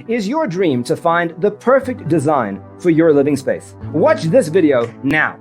Is your dream to find the perfect design for your living space? Watch this video now.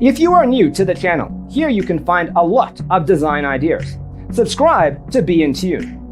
If you are new to the channel, here you can find a lot of design ideas. Subscribe to be in tune.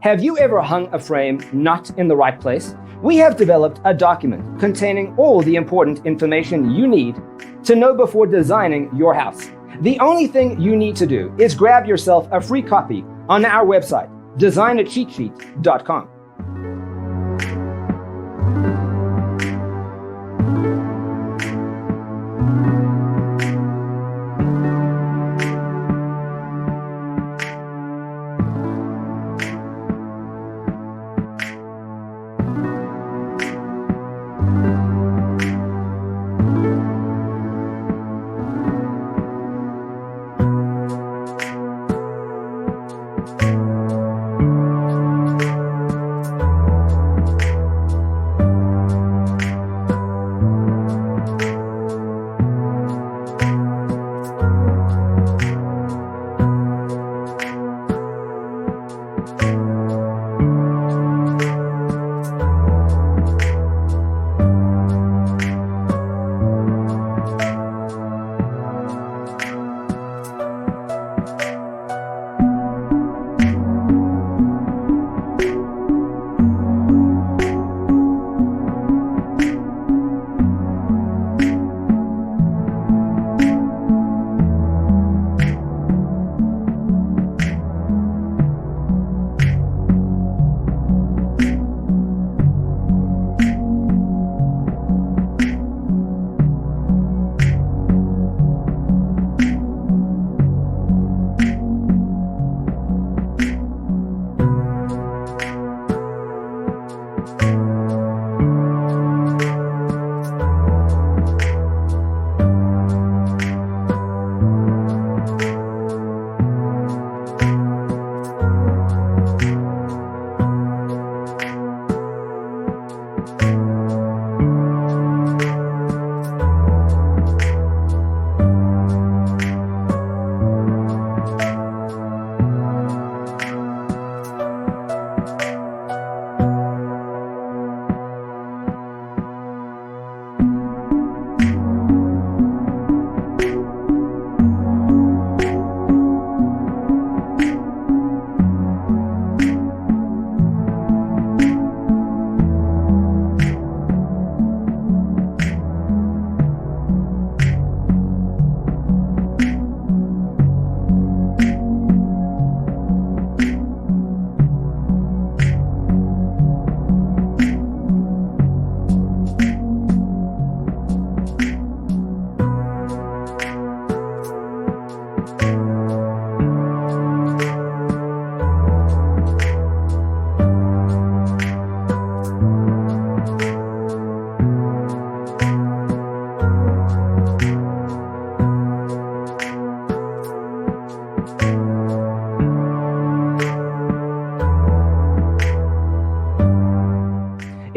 Have you ever hung a frame not in the right place? We have developed a document containing all the important information you need to know before designing your house. The only thing you need to do is grab yourself a free copy on our website, designercheatsheet.com.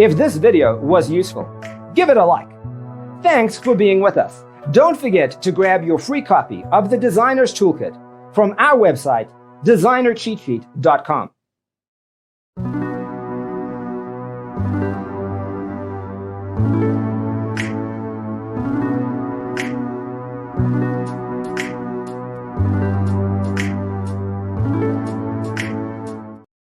If this video was useful, give it a like. Thanks for being with us. Don't forget to grab your free copy of the Designer's Toolkit from our website, designercheatsheet.com.